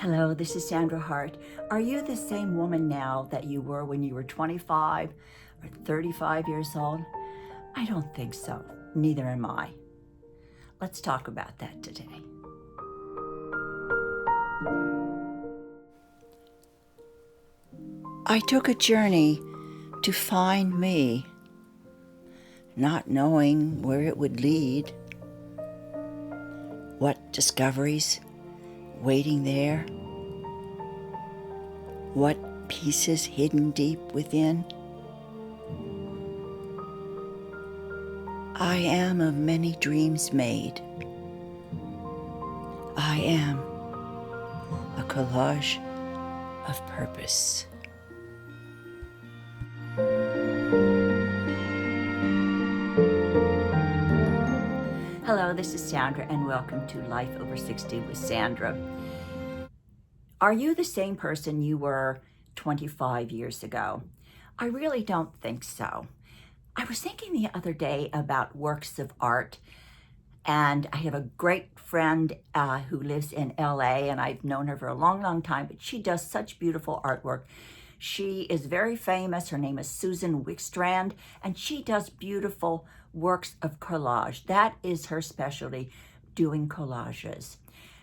Hello, this is Sandra Hart. Are you the same woman now that you were when you were 25 or 35 years old? I don't think so. Neither am I. Let's talk about that today. I took a journey to find me, not knowing where it would lead, what discoveries waiting there, what pieces hidden deep within. I am of many dreams made. I am a collage of purpose. Hello, this is Sandra, and welcome to Life Over 60 with Sandra. Are you the same person you were 25 years ago? I really don't think so. I was thinking the other day about works of art, and I have a great friend who lives in LA, and I've known her for a long, long time, but she does such beautiful artwork. She is very famous. Her name is Susan Wickstrand, and she does beautiful works of collage. That is her specialty, doing collages.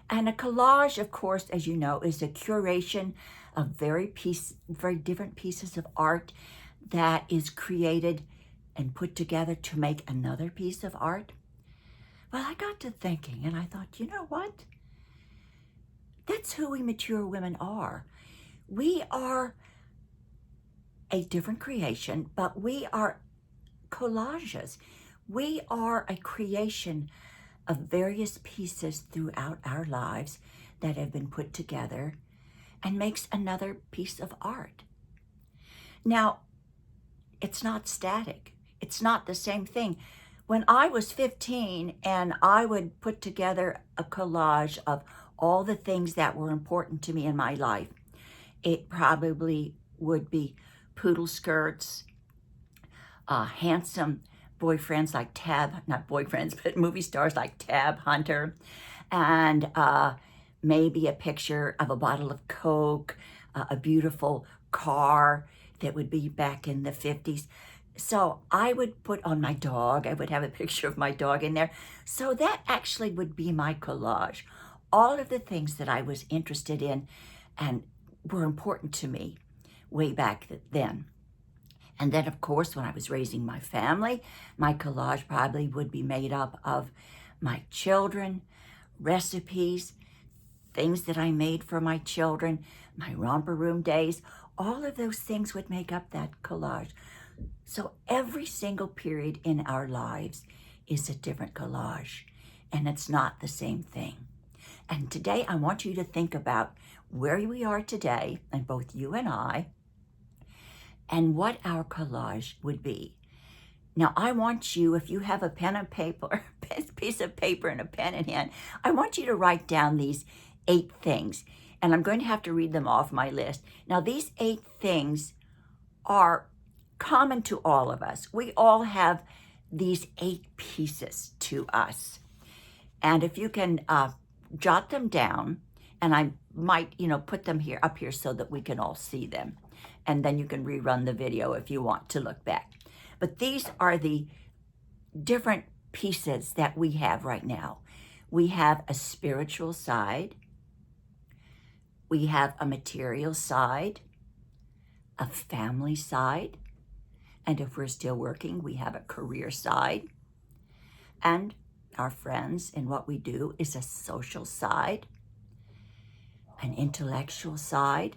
And a collage, of course, as you know, is a curation of very different pieces of art that is created and put together to make another piece of art. Well, I got to thinking, and I thought, you know what? That's who we mature women are. We are a different creation, but we are collages. We are a creation of various pieces throughout our lives that have been put together and makes another piece of art. Now, it's not static. It's not the same thing. When I was 15 and I would put together a collage of all the things that were important to me in my life, it probably would be poodle skirts, handsome boyfriends like not boyfriends, but movie stars like Tab Hunter, and maybe a picture of a bottle of Coke, a beautiful car that would be back in the 50s. So I would put on my dog, I would have a picture of my dog in there. So that actually would be my collage. All of the things that I was interested in and were important to me way back then. And then, of course, when I was raising my family, my collage probably would be made up of my children, recipes, things that I made for my children, my romper room days. All of those things would make up that collage. So every single period in our lives is a different collage, and it's not the same thing. And today I want you to think about where we are today, and both you and I, and what our collage would be. Now, I want you, if you have a pen and paper, piece of paper and a pen in hand, I want you to write down these 8 things, and I'm going to have to read them off my list. Now, these 8 things are common to all of us. We all have these 8 pieces to us. And if you can jot them down, and I might, put them up here so that we can all see them. And then you can rerun the video if you want to look back. But these are the different pieces that we have right now. We have a spiritual side. We have a material side, a family side. And if we're still working, we have a career side. And our friends and what we do is a social side, an intellectual side,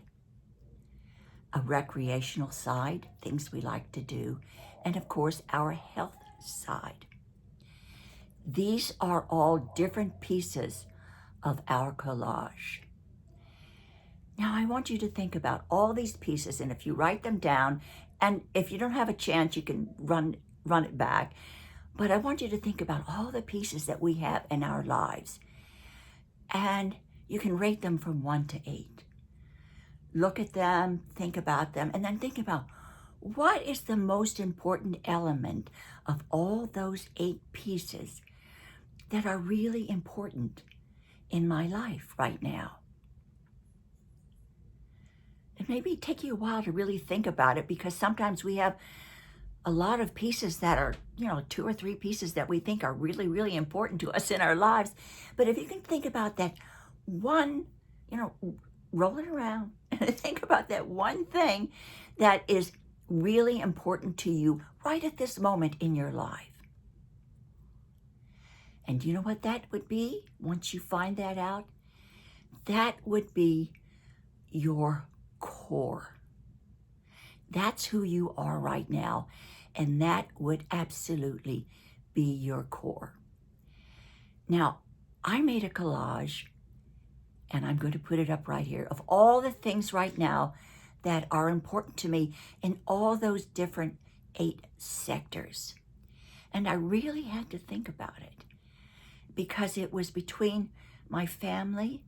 a recreational side, things we like to do, and of course, our health side. These are all different pieces of our collage. Now, I want you to think about all these pieces, and if you write them down, and if you don't have a chance, you can run it back, but I want you to think about all the pieces that we have in our lives, and you can rate them from 1 to 8. Look at them, think about them, and then think about what is the most important element of all those 8 pieces that are really important in my life right now. it may take you a while to really think about it, because sometimes we have a lot of pieces that are, 2 or 3 pieces that we think are really, really important to us in our lives. But if you can think about that one, roll it around and think about that one thing that is really important to you right at this moment in your life. And do you know what that would be once you find that out? That would be your core. That's who you are right now, and that would absolutely be your core. Now, I made a collage, and I'm going to put it up right here, of all the things right now that are important to me in all those different 8 sectors. And I really had to think about it, because it was between my family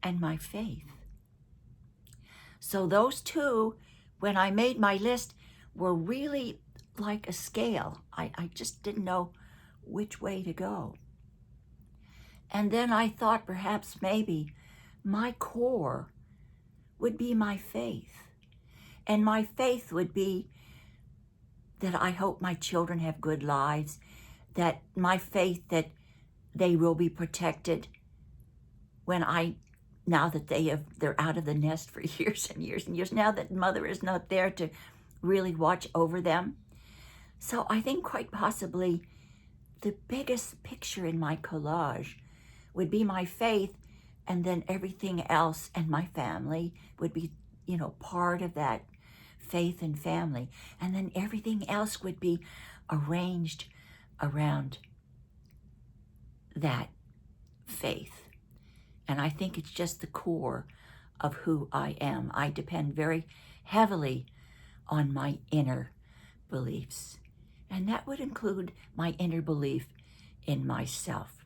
and my faith. So those two, when I made my list, were really like a scale. I just didn't know which way to go. And then I thought perhaps maybe my core would be my faith. And my faith would be that I hope my children have good lives, that my faith that they will be protected now that they're out of the nest for years and years and years, now that mother is not there to really watch over them. So I think quite possibly the biggest picture in my collage would be my faith, and then everything else and my family would be, part of that faith and family. And then everything else would be arranged around that faith. And I think it's just the core of who I am. I depend very heavily on my inner beliefs. And that would include my inner belief in myself.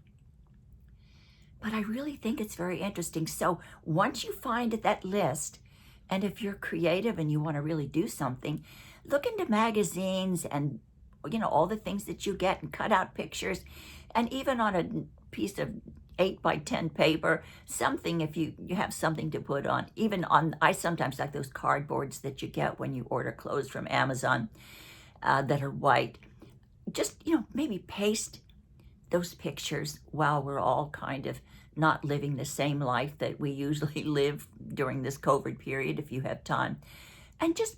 But I really think it's very interesting. So once you find that list, and if you're creative and you want to really do something, look into magazines and, all the things that you get, and cut out pictures, and even on a piece of 8 by 10 paper, something, if you have something to put on. Even I sometimes like those cardboards that you get when you order clothes from Amazon that are white. Just, maybe paste those pictures while we're all kind of not living the same life that we usually live during this COVID period, if you have time. And just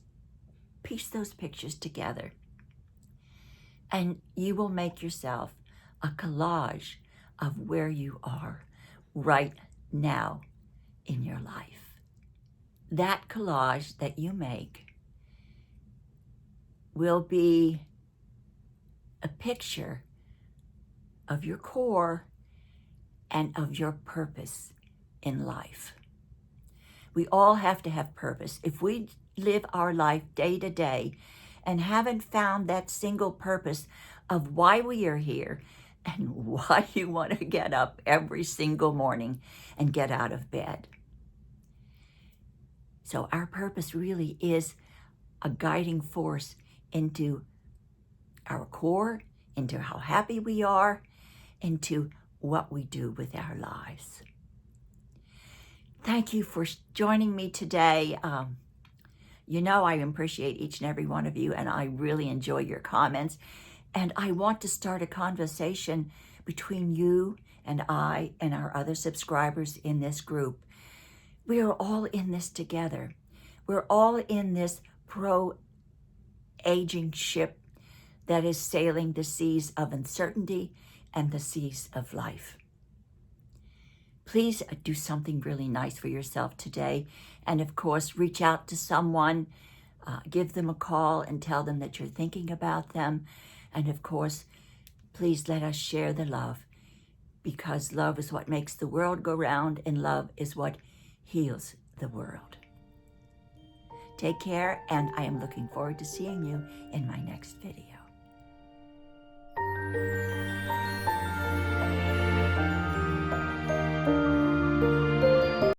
piece those pictures together. And you will make yourself a collage of where you are right now in your life. That collage that you make will be a picture of your core and of your purpose in life. We all have to have purpose. If we live our life day to day and haven't found that single purpose of why we are here and why you want to get up every single morning and get out of bed. So our purpose really is a guiding force into our core, into how happy we are, into what we do with our lives. Thank you for joining me today. I appreciate each and every one of you, and I really enjoy your comments. And I want to start a conversation between you and I and our other subscribers in this group. We are all in this together. We're all in this pro-aging ship that is sailing the seas of uncertainty and the seas of life. Please do something really nice for yourself today. And of course, reach out to someone, give them a call and tell them that you're thinking about them. And of course, please let us share the love, because love is what makes the world go round, and love is what heals the world. Take care, and I am looking forward to seeing you in my next video.